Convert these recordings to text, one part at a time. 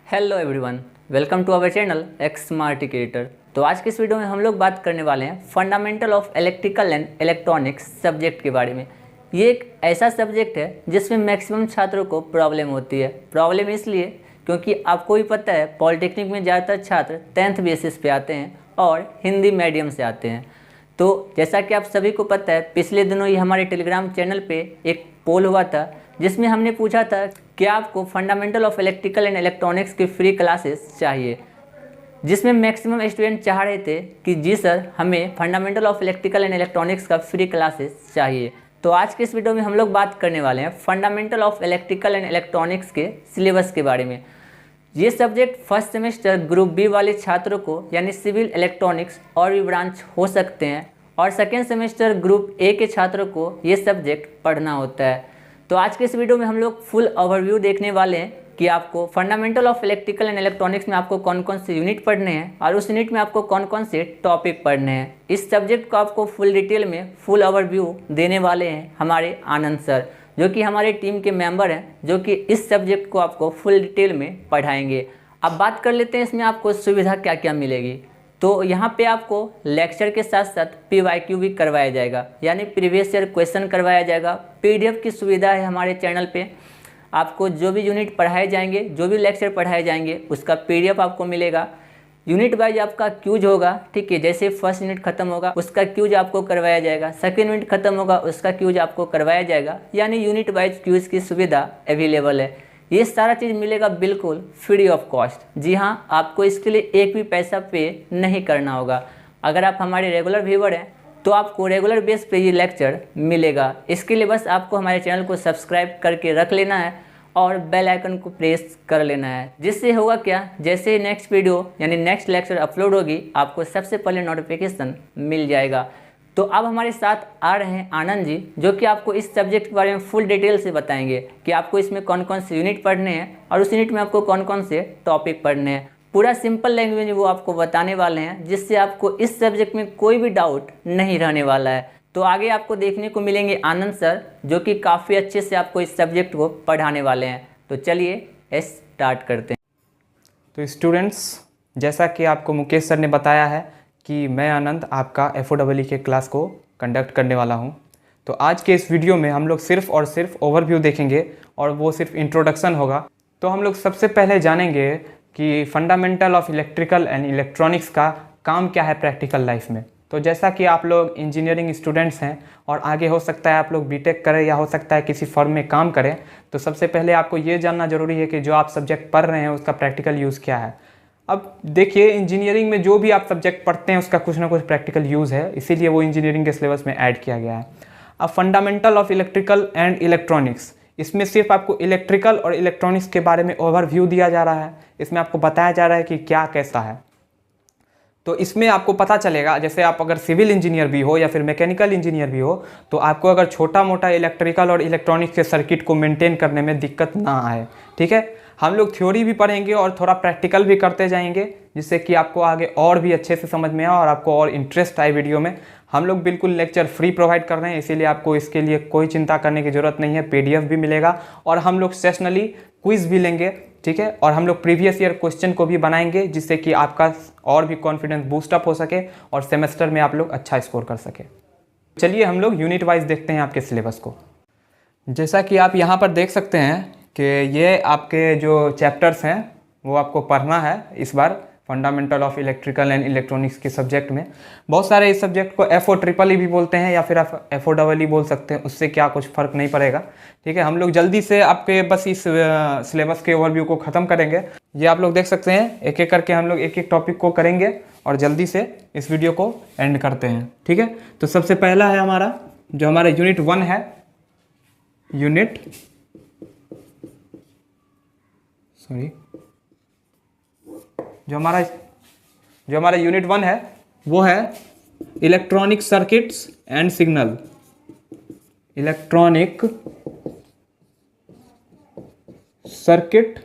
Hello everyone, welcome to our channel X smart creator. तो आज के इस वीडियो में हम लोग बात करने वाले हैं fundamental of electrical and electronics subject के बारे में। ये एक ऐसा सब्जेक्ट है जिसमें मैक्सिमम छात्रों को प्रॉब्लम होती है। प्रॉब्लम इसलिए क्योंकि आपको भी पता है पॉलिटेक्निक में ज़्यादातर छात्र 10th बेसिस पे आते हैं और हिंदी मीडियम से आते हैं। तो जैसा कि आप सभी को पता है, पिछले दिनों ये हमारे टेलीग्राम चैनल पे एक पोल हुआ था जिसमें हमने पूछा था कि आपको fundamental of electrical and electronics की फ्री क्लासेस चाहिए, जिसमें मैक्सिमम स्टूडेंट चाह रहे थे कि जी सर, हमें fundamental of electrical and electronics का फ्री क्लासेस चाहिए। तो आज के इस वीडियो में हम लोग बात करने वाले हैं fundamental of electrical and electronics के सिलेबस के बारे में। ये subject first semester group B वाले छात्रों को यानी सिविल इलेक्ट्रॉनिक्स और भी ब्रांच हो सकते हैं, और सेकेंड सेमेस्टर ग्रुप ए के छात्रों को ये सब्जेक्ट पढ़ना होता है। तो आज के इस वीडियो में हम लोग फुल ओवरव्यू देखने वाले हैं कि आपको fundamental of electrical and electronics में आपको कौन कौन से यूनिट पढ़ने हैं और उस यूनिट में आपको कौन कौन से टॉपिक पढ़ने हैं। इस सब्जेक्ट को आपको फुल डिटेल में फुल ओवरव्यू देने वाले हैं हमारे आनंद सर, जो कि हमारे टीम के मेंबर हैं, जो कि इस सब्जेक्ट को आपको फुल डिटेल में पढ़ाएंगे। अब बात कर लेते हैं इसमें आपको सुविधा क्या क्या मिलेगी। तो यहाँ पे आपको लेक्चर के साथ साथ PYQ भी करवाया जाएगा, यानी प्रीवियस ईयर क्वेश्चन करवाया जाएगा। PDF की सुविधा है हमारे चैनल पे। आपको जो भी यूनिट पढ़ाए जाएंगे, जो भी लेक्चर पढ़ाए जाएंगे, उसका PDF आपको मिलेगा। यूनिट वाइज आपका क्यूज होगा, ठीक है। जैसे फर्स्ट यूनिट खत्म होगा उसका क्यूज आपको करवाया जाएगा, सेकेंड यूनिट खत्म होगा उसका क्यूज आपको करवाया जाएगा, यानी यूनिट वाइज क्यूज की सुविधा अवेलेबल है। ये सारा चीज़ मिलेगा बिल्कुल फ्री ऑफ कॉस्ट। जी हाँ, आपको इसके लिए एक भी पैसा पे नहीं करना होगा। अगर आप हमारे रेगुलर व्यूवर हैं तो आपको रेगुलर बेस पे ये लेक्चर मिलेगा। इसके लिए बस आपको हमारे चैनल को सब्सक्राइब करके रख लेना है और बेल आइकन को प्रेस कर लेना है, जिससे होगा क्या, जैसे नेक्स्ट वीडियो यानी नेक्स्ट लेक्चर अपलोड होगी आपको सबसे पहले नोटिफिकेशन मिल जाएगा। तो अब हमारे साथ आ रहे हैं आनंद जी, जो कि आपको इस सब्जेक्ट के बारे में फुल डिटेल से बताएंगे कि आपको इसमें कौन कौन से यूनिट पढ़ने हैं और उस यूनिट में आपको कौन कौन से टॉपिक पढ़ने हैं। पूरा सिंपल लैंग्वेज वो आपको बताने वाले हैं, जिससे आपको इस सब्जेक्ट में कोई भी डाउट नहीं रहने वाला है। तो आगे आपको देखने को मिलेंगे आनंद सर, जो कि काफ़ी अच्छे से आपको इस सब्जेक्ट को पढ़ाने वाले हैं। तो चलिए स्टार्ट करते हैं। तो स्टूडेंट्स, जैसा कि आपको मुकेश सर ने बताया है कि मैं आनंद आपका FOEE के क्लास को कंडक्ट करने वाला हूं। तो आज के इस वीडियो में हम लोग सिर्फ और सिर्फ ओवरव्यू देखेंगे और वो सिर्फ इंट्रोडक्शन होगा। तो हम लोग सबसे पहले जानेंगे कि fundamental of electrical and electronics का काम क्या है प्रैक्टिकल लाइफ में। तो जैसा कि आप लोग इंजीनियरिंग स्टूडेंट्स हैं और आगे हो सकता है आप लोग बीटेक करें या हो सकता है किसी फर्म में काम करें, तो सबसे पहले आपको ये जानना ज़रूरी है कि जो आप सब्जेक्ट पढ़ रहे हैं उसका प्रैक्टिकल यूज़ क्या है। अब देखिए, इंजीनियरिंग में जो भी आप सब्जेक्ट पढ़ते हैं उसका कुछ ना कुछ प्रैक्टिकल यूज़ है, इसीलिए वो इंजीनियरिंग के सिलेबस में ऐड किया गया है। अब fundamental of electrical and electronics, इसमें सिर्फ आपको इलेक्ट्रिकल और इलेक्ट्रॉनिक्स के बारे में ओवरव्यू दिया जा रहा है। इसमें आपको बताया जा रहा है कि क्या कैसा है। तो इसमें आपको पता चलेगा, जैसे आप अगर सिविल इंजीनियर भी हो या फिर मैकेनिकल इंजीनियर भी हो, तो आपको अगर छोटा मोटा इलेक्ट्रिकल और इलेक्ट्रॉनिक्स के सर्किट को मेंटेन करने में दिक्कत ना आए, ठीक है। हम लोग थ्योरी भी पढ़ेंगे और थोड़ा प्रैक्टिकल भी करते जाएंगे, जिससे कि आपको आगे और भी अच्छे से समझ में आए और आपको और इंटरेस्ट आए वीडियो में। हम लोग बिल्कुल लेक्चर फ्री प्रोवाइड कर रहे हैं, इसीलिए आपको इसके लिए कोई चिंता करने की ज़रूरत नहीं है। PDF भी मिलेगा और हम लोग सेशनली क्विज़ भी लेंगे, ठीक है। और हम लोग प्रीवियस ईयर क्वेश्चन को भी बनाएंगे, जिससे कि आपका और भी कॉन्फिडेंस बूस्टअप हो सके और सेमेस्टर में आप लोग अच्छा स्कोर कर सके। चलिए हम लोग यूनिट वाइज देखते हैं आपके सिलेबस को। जैसा कि आप यहाँ पर देख सकते हैं कि ये आपके जो चैप्टर्स हैं वो आपको पढ़ना है इस बार fundamental of electrical and electronics के सब्जेक्ट में। बहुत सारे इस सब्जेक्ट को FOEE भी बोलते हैं या फिर आप FOEE बोल सकते हैं, उससे क्या कुछ फ़र्क नहीं पड़ेगा, ठीक है। हम लोग जल्दी से आपके बस इस सिलेबस के ओवरव्यू को ख़त्म करेंगे। ये आप लोग देख सकते हैं, एक एक करके हम लोग एक एक टॉपिक को करेंगे और जल्दी से इस वीडियो को एंड करते हैं, ठीक है। तो सबसे पहला है हमारा यूनिट 1 है, जो हमारा यूनिट 1 है वो है electronic circuits and signal. Electronic circuit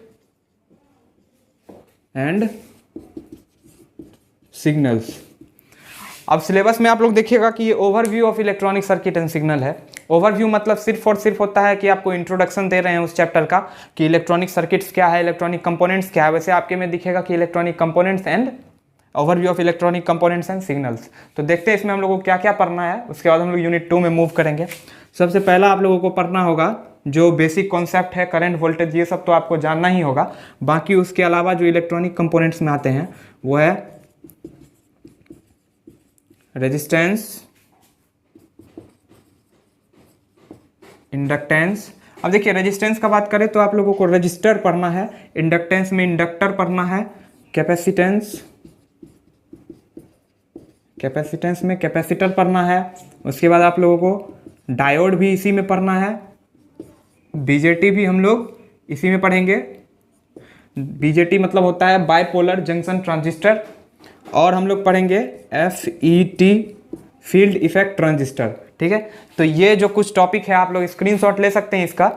and signals. अब सिलेबस में आप लोग देखिएगा कि ये overview of electronic circuit and signal है। ओवरव्यू मतलब सिर्फ और सिर्फ होता है कि आपको इंट्रोडक्शन दे रहे हैं उस चैप्टर का कि इलेक्ट्रॉनिक सर्किट्स क्या है, इलेक्ट्रॉनिक कंपोनेंट्स क्या है। वैसे आपके में दिखेगा कि electronic components and overview of electronic components and signals. तो देखते हैं इसमें हम लोगों को क्या क्या पढ़ना है, उसके बाद हम लोग यूनिट 2 में मूव करेंगे। सबसे पहला आप लोगों को पढ़ना होगा जो बेसिक कॉन्सेप्ट है, करंट, वोल्टेज, ये सब तो आपको जानना ही होगा। बाकी उसके अलावा जो इलेक्ट्रॉनिक कंपोनेंट्स में आते हैं वो है रेजिस्टेंस, इंडक्टेंस। अब देखिए रेजिस्टेंस का बात करें तो आप लोगों को रजिस्टर पढ़ना है, इंडक्टेंस में इंडक्टर पढ़ना है, कैपेसिटेंस में कैपेसिटर पढ़ना है। उसके बाद आप लोगों को डायोड भी इसी में पढ़ना है, बीजेटी भी हम लोग इसी में पढ़ेंगे। बीजेटी मतलब होता है बाइपोलर जंक्शन ट्रांजिस्टर। और हम लोग पढ़ेंगे FET, फील्ड इफेक्ट ट्रांजिस्टर। ठीक है, तो ये जो कुछ टॉपिक है आप लोग स्क्रीनशॉट ले सकते हैं इसका,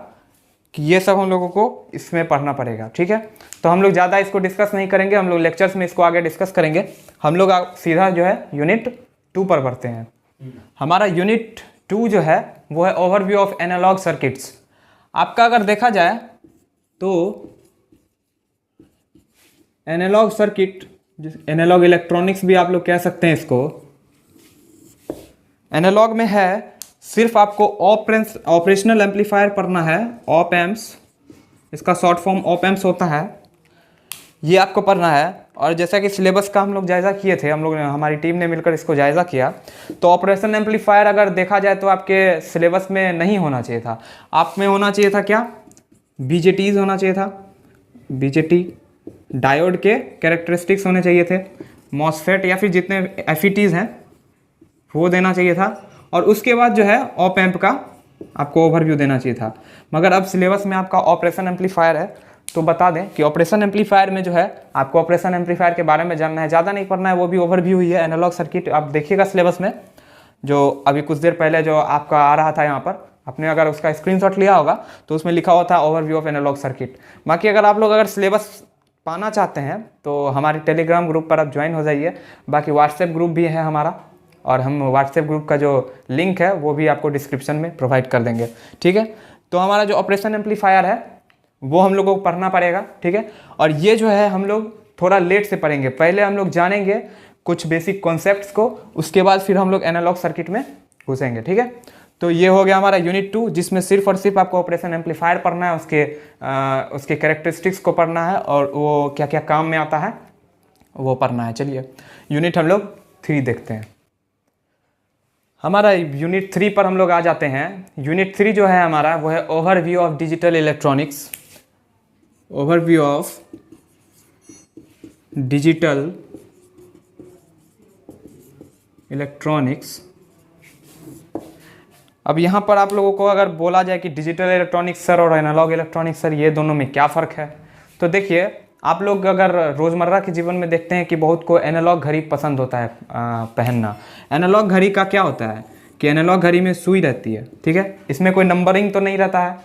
कि ये सब हम लोगों को इसमें पढ़ना पड़ेगा। ठीक है, तो हम लोग ज़्यादा इसको डिस्कस नहीं करेंगे, हम लोग लेक्चर्स में इसको आगे डिस्कस करेंगे। हम लोग सीधा जो है यूनिट 2 पर बढ़ते हैं। हमारा यूनिट 2 जो है वो है ओवरव्यू ऑफ एनालॉग सर्किट्स। आपका अगर देखा जाए तो एनालॉग सर्किट, एनालॉग इलेक्ट्रॉनिक्स भी आप लोग कह सकते हैं इसको, एनालॉग में है सिर्फ आपको ऑपरेशनल एम्पलीफायर पढ़ना है, ऑप एम्प्स, इसका शॉर्ट फॉर्म ऑप एम्प्स होता है, ये आपको पढ़ना है। और जैसा कि सिलेबस का हम लोग जायज़ा किए थे, हम लोग हमारी टीम ने मिलकर इसको जायज़ा किया, तो ऑपरेशन एम्पलीफायर अगर देखा जाए तो आपके सिलेबस में नहीं होना चाहिए था। आप में होना चाहिए था क्या, बीजेटीज होना चाहिए था, बीजेटी, डायोड के कैरेक्टरिस्टिक्स होने चाहिए थे, मॉसफेट या फिर जितने एफईटीज हैं वो देना चाहिए था, और उसके बाद जो है ऑप एम्प का आपको ओवरव्यू देना चाहिए था। मगर अब सिलेबस में आपका ऑपरेशन एम्पलीफायर है, तो बता दें कि ऑपरेशन एम्पलीफायर में जो है आपको ऑपरेशन एम्पलीफायर के बारे में जानना है, ज़्यादा नहीं पढ़ना है, वो भी ओवरव्यू ही है। एनालॉग सर्किट आप देखिएगा सिलेबस में, जो अभी कुछ देर पहले जो आपका आ रहा था यहाँ पर, आपने अगर उसका स्क्रीनशॉट लिया होगा तो उसमें लिखा हुआ था ओवरव्यू ऑफ एनालॉग सर्किट। बाकी अगर आप लोग अगर सिलेबस पाना चाहते हैं तो हमारे टेलीग्राम ग्रुप पर आप ज्वाइन हो जाइए। बाकी व्हाट्सएप ग्रुप भी है हमारा, और हम व्हाट्सएप ग्रुप का जो लिंक है वो भी आपको डिस्क्रिप्शन में प्रोवाइड कर देंगे। ठीक है, तो हमारा जो ऑपरेशन एम्पलीफायर है वो हम लोगों को पढ़ना पड़ेगा। ठीक है, और ये जो है हम लोग थोड़ा लेट से पढ़ेंगे, पहले हम लोग जानेंगे कुछ बेसिक कॉन्सेप्ट्स को, उसके बाद फिर हम लोग एनालॉग सर्किट में घुसेंगे। ठीक है, तो ये हो गया हमारा यूनिट 2, जिसमें सिर्फ और सिर्फ आपको ऑपरेशन एम्पलीफायर पढ़ना है, उसके कैरेक्टरिस्टिक्स को पढ़ना है, और वो क्या क्या काम में आता है वो पढ़ना है। चलिए यूनिट हम लोग 3 देखते हैं। हमारा यूनिट 3 पर हम लोग आ जाते हैं। यूनिट 3 जो है हमारा वो है overview of digital electronics, overview of digital electronics. अब यहाँ पर आप लोगों को अगर बोला जाए कि डिजिटल इलेक्ट्रॉनिक्स सर और एनालॉग इलेक्ट्रॉनिक्स सर ये दोनों में क्या फ़र्क है, तो देखिए आप लोग अगर रोज़मर्रा के जीवन में देखते हैं कि बहुत को एनालॉग घड़ी पसंद होता है पहनना। एनालॉग घड़ी का क्या होता है कि एनालॉग घड़ी में सुई रहती है। ठीक है, इसमें कोई नंबरिंग तो नहीं रहता है।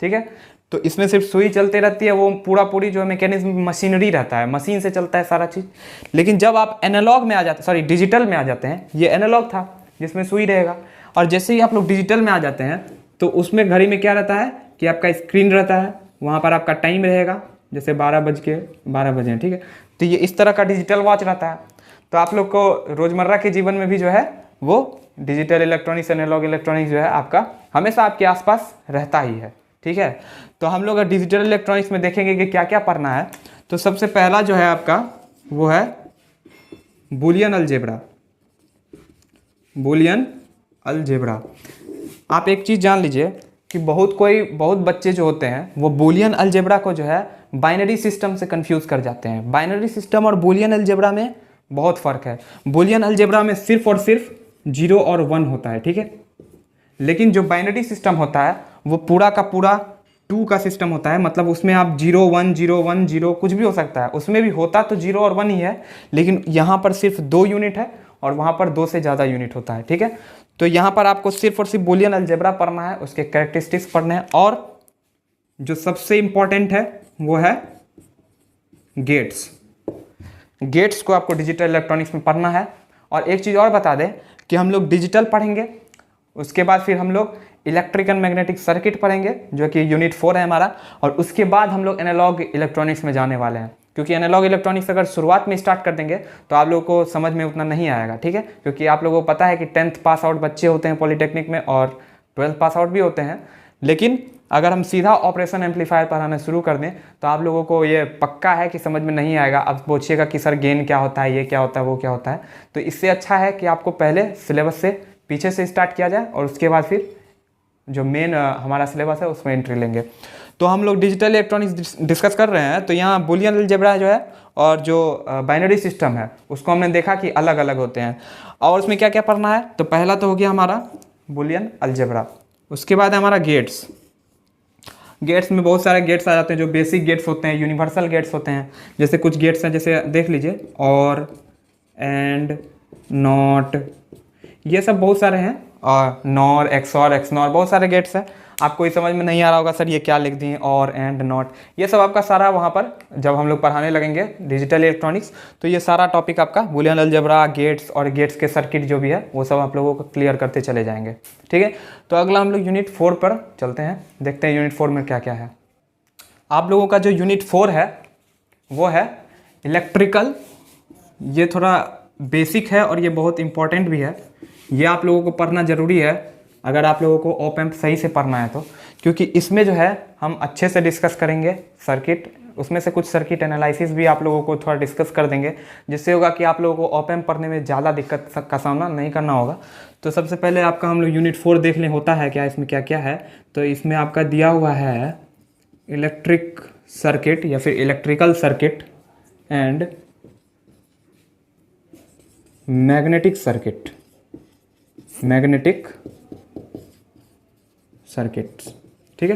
ठीक है, तो इसमें सिर्फ सुई चलती रहती है, वो पूरी जो मैकेनिज्म मशीनरी रहता है, मशीन से चलता है सारा चीज़। लेकिन जब आप एनालॉग में आ जाते, सॉरी डिजिटल में आ जाते हैं, ये एनालॉग था जिसमें सुई रहेगा, और जैसे ही आप लोग डिजिटल में आ जाते हैं तो उसमें घड़ी में क्या रहता है कि आपका स्क्रीन रहता है, वहाँ पर आपका टाइम रहेगा, जैसे 12 बजे हैं। ठीक है, तो ये इस तरह का डिजिटल वॉच रहता है। तो आप लोग को रोज़मर्रा के जीवन में भी जो है वो डिजिटल इलेक्ट्रॉनिक्स, एनालॉग इलेक्ट्रॉनिक्स जो है आपका हमेशा आपके आसपास रहता ही है। ठीक है, तो हम लोग डिजिटल इलेक्ट्रॉनिक्स में देखेंगे कि क्या क्या पढ़ना है। तो सबसे पहला जो है आपका वो है बूलियन अलजेब्रा। बूलियन अलजेब्रा, आप एक चीज़ जान लीजिए कि बहुत बच्चे जो होते हैं वो बूलियन अलजेब्रा को जो है बाइनरी सिस्टम से कंफ्यूज कर जाते हैं। बाइनरी सिस्टम और बूलियन अलजेब्रा में बहुत फ़र्क है। बूलियन अलजेब्रा में सिर्फ और सिर्फ 0 और 1 होता है। ठीक है, लेकिन जो बाइनरी सिस्टम होता है वो पूरा का पूरा 2 का सिस्टम होता है। मतलब उसमें आप 0 1 0 1 0 कुछ भी हो सकता है, उसमें भी होता तो 0 और 1 ही है, लेकिन यहाँ पर सिर्फ 2 यूनिट है और वहाँ पर 2 से ज़्यादा यूनिट होता है। ठीक है, तो यहाँ पर आपको सिर्फ और सिर्फ बूलियन अलजेब्रा पढ़ना है, उसके कैरेक्टरिस्टिक्स पढ़ने हैं, और जो सबसे इम्पॉर्टेंट है वो है गेट्स। गेट्स को आपको डिजिटल इलेक्ट्रॉनिक्स में पढ़ना है। और एक चीज़ और बता दें कि हम लोग डिजिटल पढ़ेंगे, उसके बाद फिर हम लोग इलेक्ट्रिक एंड मैग्नेटिक सर्किट पढ़ेंगे जो कि यूनिट 4 है हमारा, और उसके बाद हम लोग एनालॉग इलेक्ट्रॉनिक्स में जाने वाले हैं। क्योंकि एनालॉग इलेक्ट्रॉनिक्स अगर शुरुआत में स्टार्ट कर देंगे तो आप लोगों को समझ में उतना नहीं आएगा, ठीक है। क्योंकि आप लोगों को पता है कि 10th पास आउट बच्चे होते हैं पॉलीटेक्निक में और 12th पास आउट भी होते हैं, लेकिन अगर हम सीधा ऑपरेशन एम्पलीफायर पढ़ाना शुरू कर दें तो आप लोगों को ये पक्का है कि समझ में नहीं आएगा। अब पूछिएगा कि सर गेन क्या होता है, ये क्या होता है, वो क्या होता है। तो इससे अच्छा है कि आपको पहले सिलेबस से पीछे से स्टार्ट किया जाए और उसके बाद फिर जो मेन हमारा सिलेबस है उसमें एंट्री लेंगे। तो हम लोग डिजिटल इलेक्ट्रॉनिक्स डिस्कस कर रहे हैं, तो यहाँ बूलियन अलजेब्रा जो है और जो बाइनरी सिस्टम है उसको हमने देखा कि अलग अलग होते हैं, और उसमें क्या क्या पढ़ना है। तो पहला तो हो गया हमारा बूलियन अलजेब्रा, उसके बाद है हमारा गेट्स। गेट्स में बहुत सारे गेट्स आ जाते हैं जो बेसिक गेट्स होते हैं, यूनिवर्सल गेट्स होते हैं। जैसे कुछ गेट्स हैं, जैसे देख लीजिए और एंड नॉट, ये सब बहुत सारे हैं, और नॉर, एक्सॉर, एक्सनॉर, बहुत सारे गेट्स हैं। आपको ये समझ में नहीं आ रहा होगा सर ये क्या लिख दिए, और एंड नॉट, ये सब आपका सारा वहाँ पर जब हम लोग पढ़ाने लगेंगे डिजिटल इलेक्ट्रॉनिक्स तो ये सारा टॉपिक आपका बूलियन अलजेब्रा, गेट्स और गेट्स के सर्किट जो भी है वो सब आप लोगों को क्लियर करते चले जाएंगे, ठीक है। तो अगला हम लोग यूनिट 4 पर चलते हैं, देखते हैं यूनिट 4 में क्या क्या है। आप लोगों का जो यूनिट 4 है वो है इलेक्ट्रिकल। ये थोड़ा बेसिक है और ये बहुत इंपॉर्टेंट भी है, ये आप लोगों को पढ़ना ज़रूरी है अगर आप लोगों को ऑप एम्प सही से पढ़ना है तो। क्योंकि इसमें जो है हम अच्छे से डिस्कस करेंगे सर्किट, उसमें से कुछ सर्किट एनालिसिस भी आप लोगों को थोड़ा डिस्कस कर देंगे, जिससे होगा कि आप लोगों को ऑप एम्प पढ़ने में ज़्यादा दिक्कत का सामना नहीं करना होगा। तो सबसे पहले आपका हम लोग यूनिट 4 देख लें होता है क्या, इसमें क्या क्या है। तो इसमें आपका दिया हुआ है इलेक्ट्रिक सर्किट या फिर electrical circuit and magnetic circuit, magnetic circuit, ठीक है।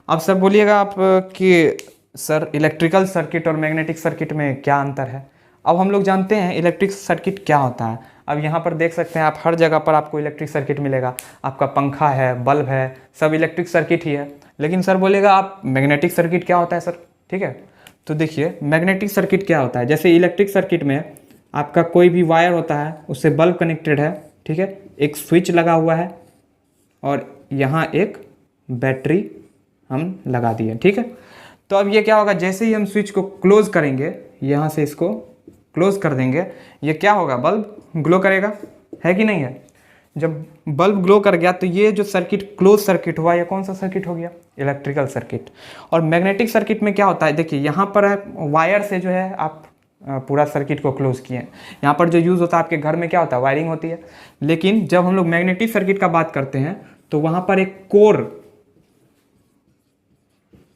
अब सर बोलिएगा आप कि सर इलेक्ट्रिकल सर्किट और मैग्नेटिक सर्किट में क्या अंतर है। अब हम लोग जानते हैं इलेक्ट्रिक सर्किट क्या होता है। अब यहाँ पर देख सकते हैं आप, हर जगह पर आपको इलेक्ट्रिक सर्किट मिलेगा, आपका पंखा है, बल्ब है, सब इलेक्ट्रिक सर्किट ही है। लेकिन सर बोलेगा आप मैग्नेटिक सर्किट क्या होता है सर, ठीक है। तो देखिए मैग्नेटिक सर्किट क्या होता है, जैसे इलेक्ट्रिक सर्किट में आपका कोई भी वायर होता है, उससे बल्ब कनेक्टेड है, ठीक है, एक स्विच लगा हुआ है और यहाँ एक बैटरी हम लगा दिए, ठीक है। तो अब ये क्या होगा, जैसे ही हम स्विच को क्लोज करेंगे, यहाँ से इसको क्लोज कर देंगे, ये क्या होगा, बल्ब ग्लो करेगा, है कि नहीं है। जब बल्ब ग्लो कर गया तो ये जो सर्किट क्लोज सर्किट हुआ, ये कौन सा सर्किट हो गया, इलेक्ट्रिकल सर्किट। और मैग्नेटिक सर्किट में क्या होता है, देखिए यहाँ पर वायर से जो है आप पूरा सर्किट को क्लोज किए। यहाँ पर जो यूज़ होता है आपके घर में क्या होता है, वायरिंग होती है। लेकिन जब हम लोग मैग्नेटिक सर्किट का बात करते हैं तो वहाँ पर एक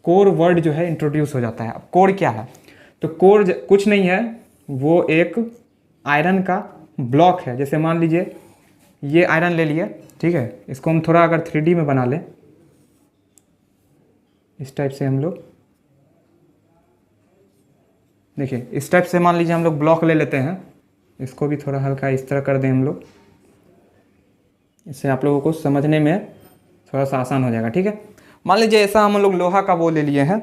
कोर वर्ड जो है इंट्रोड्यूस हो जाता है। अब कोर क्या है, तो कोर कुछ नहीं है, वो एक आयरन का ब्लॉक है। जैसे मान लीजिए ये आयरन ले लिए, ठीक है, इसको हम थोड़ा अगर 3D में बना लें, इस टाइप से हम लोग, देखिए इस टाइप से मान लीजिए हम लोग ब्लॉक ले लेते हैं, इसको भी थोड़ा हल्का इस तरह कर दें हम लोग, इससे आप लोगों को समझने में थोड़ा सा आसान हो जाएगा, ठीक है। मान लीजिए ऐसा हम लोग लोहा का वो ले लिए हैं,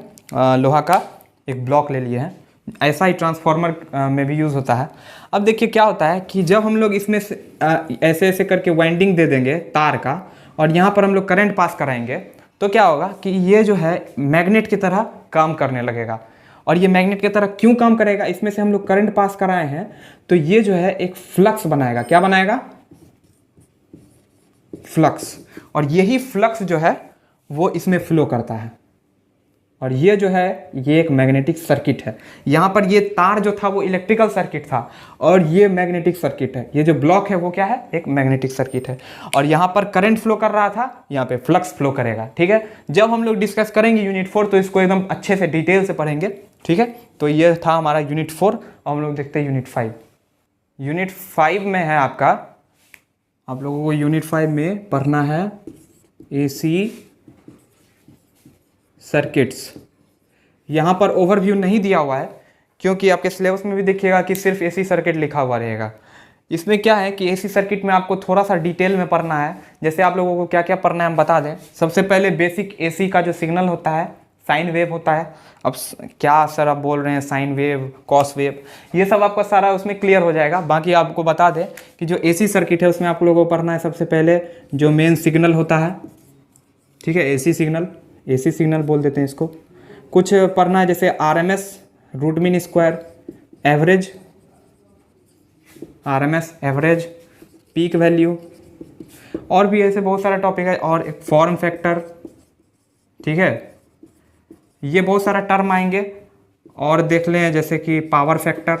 लोहा का एक ब्लॉक ले लिए हैं, ऐसा ही ट्रांसफार्मर में भी यूज़ होता है। अब देखिए क्या होता है कि जब हम लोग इसमें से ऐसे ऐसे करके वाइंडिंग दे देंगे तार का, और यहाँ पर हम लोग करंट पास कराएंगे, तो क्या होगा कि ये जो है मैग्नेट की तरह काम करने लगेगा। और ये मैग्नेट की तरह क्यों काम करेगा, इसमें से हम लोग करंट पास कराए हैं तो ये जो है एक फ्लक्स बनाएगा। क्या बनाएगा, फ्लक्स। और यही फ्लक्स जो है वो इसमें फ्लो करता है, और ये जो है ये एक मैग्नेटिक सर्किट है। यहाँ पर ये तार जो था वो इलेक्ट्रिकल सर्किट था, और ये मैग्नेटिक सर्किट है। ये जो ब्लॉक है वो क्या है, एक मैग्नेटिक सर्किट है। और यहाँ पर करंट फ्लो कर रहा था, यहाँ पे फ्लक्स फ्लो करेगा, ठीक है। जब हम लोग डिस्कस करेंगे यूनिट 4 तो इसको एकदम अच्छे से डिटेल से पढ़ेंगे, ठीक है। तो ये था हमारा यूनिट 4, और हम लोग देखते हैं यूनिट 5। यूनिट 5 में है आपका, आप लोगों को यूनिट 5 में पढ़ना है AC सर्किट्स। यहाँ पर ओवरव्यू नहीं दिया हुआ है, क्योंकि आपके सिलेबस में भी देखिएगा कि सिर्फ AC सर्किट लिखा हुआ रहेगा। इसमें क्या है कि AC सर्किट में आपको थोड़ा सा डिटेल में पढ़ना है। जैसे आप लोगों को क्या क्या पढ़ना है हम बता दें। सबसे पहले बेसिक AC का जो सिग्नल होता है, साइन वेव होता है। अब क्या सर आप बोल रहे हैं साइन वेव, कॉस वेव, ये सब आपका सारा उसमें क्लियर हो जाएगा। बाकी आपको बता दें कि जो AC सर्किट है उसमें आप लोगों को पढ़ना है सबसे पहले जो मेन सिग्नल होता है, ठीक है, एसी सिग्नल बोल देते हैं इसको। कुछ पढ़ना है जैसे RMS, root mean square, average, peak value, और भी ऐसे बहुत सारा टॉपिक है, और एक फॉर्म फैक्टर, ठीक है। ये बहुत सारा टर्म आएंगे, और देख लें जैसे कि पावर फैक्टर।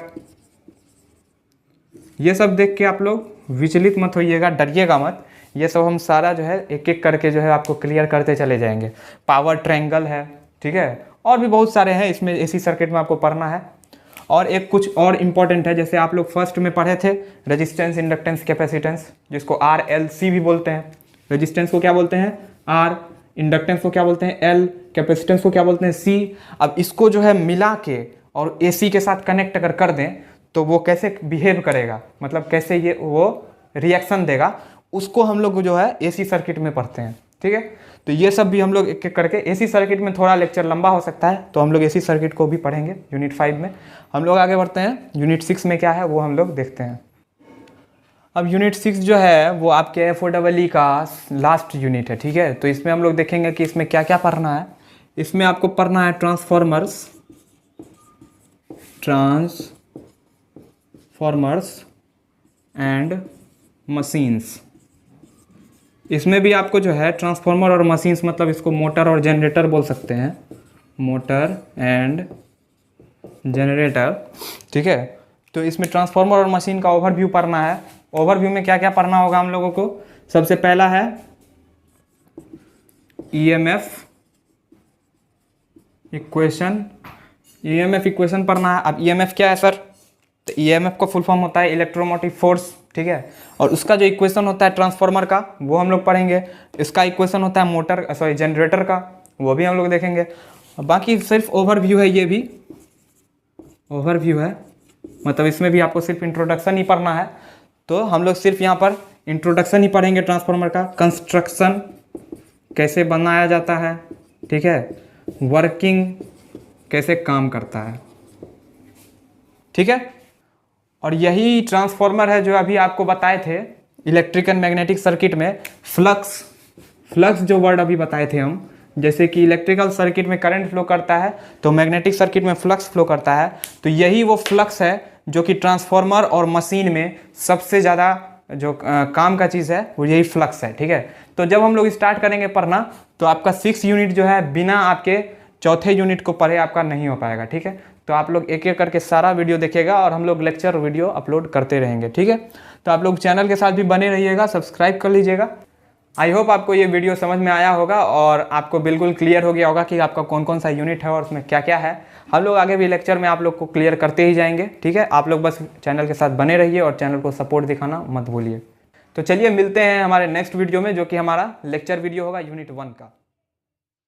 ये सब देख के आप लोग विचलित मत होइएगा, डरिएगा मत। ये सब हम सारा जो है एक एक करके जो है आपको क्लियर करते चले जाएंगे। पावर ट्रायंगल है, ठीक है, और भी बहुत सारे हैं इसमें, एसी सर्किट में आपको पढ़ना है। और एक कुछ और इम्पॉर्टेंट है, जैसे आप लोग फर्स्ट में पढ़े थे रेजिस्टेंस, इंडक्टेंस, कैपेसिटेंस, जिसको RLC भी बोलते हैं। रेजिस्टेंस को क्या बोलते हैं R, इंडक्टेंस को क्या बोलते हैं L, कैपेसिटेंस को क्या बोलते हैं C। अब इसको जो है मिला के और AC के साथ कनेक्ट अगर कर दें तो वो कैसे बिहेव करेगा, मतलब कैसे ये वो रिएक्शन देगा, उसको हम लोग जो है AC सर्किट में पढ़ते हैं, ठीक है। तो ये सब भी हम लोग एक एक करके, AC सर्किट में थोड़ा लेक्चर लंबा हो सकता है, तो हम लोग AC सर्किट को भी पढ़ेंगे यूनिट 5 में। हम लोग आगे बढ़ते हैं, यूनिट 6 में क्या है वो हम लोग देखते हैं। अब यूनिट 6 जो है वो आपके FOEE का लास्ट यूनिट है, ठीक है। तो इसमें हम लोग देखेंगे कि इसमें क्या क्या पढ़ना है। इसमें आपको पढ़ना है ट्रांसफॉर्मर्स एंड मशीन्स। इसमें भी आपको जो है ट्रांसफॉर्मर और मशीन्स, मतलब इसको मोटर और जनरेटर बोल सकते हैं, मोटर एंड जनरेटर, ठीक है। तो इसमें ट्रांसफॉर्मर और मशीन का ओवरव्यू पढ़ना है। ओवरव्यू में क्या क्या पढ़ना होगा हम लोगों को, सबसे पहला है EMF इक्वेशन पढ़ना है। अब EMF क्या है सर, तो EMF का फुल फॉर्म होता है इलेक्ट्रोमोटिव फोर्स, ठीक है। और उसका जो इक्वेशन होता है ट्रांसफॉर्मर का वो हम लोग पढ़ेंगे। इसका इक्वेशन होता है जनरेटर का, वो भी हम लोग देखेंगे। बाकी सिर्फ ओवरव्यू है, ये भी ओवरव्यू है, मतलब इसमें भी आपको सिर्फ इंट्रोडक्शन ही पढ़ना है। तो हम लोग सिर्फ यहाँ पर इंट्रोडक्शन ही पढ़ेंगे ट्रांसफॉर्मर का, कंस्ट्रक्शन कैसे बनाया जाता है, ठीक है, वर्किंग कैसे काम करता है, ठीक है। और यही ट्रांसफॉर्मर है जो अभी आपको बताए थे इलेक्ट्रिक एंड मैग्नेटिक सर्किट में, फ्लक्स जो वर्ड अभी बताए थे हम, जैसे कि इलेक्ट्रिकल सर्किट में करंट फ्लो करता है तो मैग्नेटिक सर्किट में फ्लक्स फ्लो करता है। तो यही वो फ्लक्स है जो कि ट्रांसफॉर्मर और मशीन में सबसे ज़्यादा जो काम का चीज़ है वो यही फ्लक्स है, ठीक है। तो जब हम लोग स्टार्ट करेंगे पढ़ना तो आपका 6 यूनिट जो है बिना आपके चौथे यूनिट को पढ़े आपका नहीं हो पाएगा, ठीक है। तो आप लोग एक एक करके सारा वीडियो देखिएगा और हम लोग लेक्चर वीडियो अपलोड करते रहेंगे, ठीक है। तो आप लोग चैनल के साथ भी बने रहिएगा, सब्सक्राइब कर लीजिएगा। आई होप आपको ये वीडियो समझ में आया होगा और आपको बिल्कुल क्लियर हो गया होगा कि आपका कौन कौन सा यूनिट है और उसमें क्या क्या है। हम लोग आगे भी लेक्चर में आप लोग को क्लियर करते ही जाएंगे, ठीक है। आप लोग बस चैनल के साथ बने रहिए और चैनल को सपोर्ट दिखाना मत भूलिए। तो चलिए मिलते हैं हमारे नेक्स्ट वीडियो में, जो कि हमारा लेक्चर वीडियो होगा यूनिट 1 का।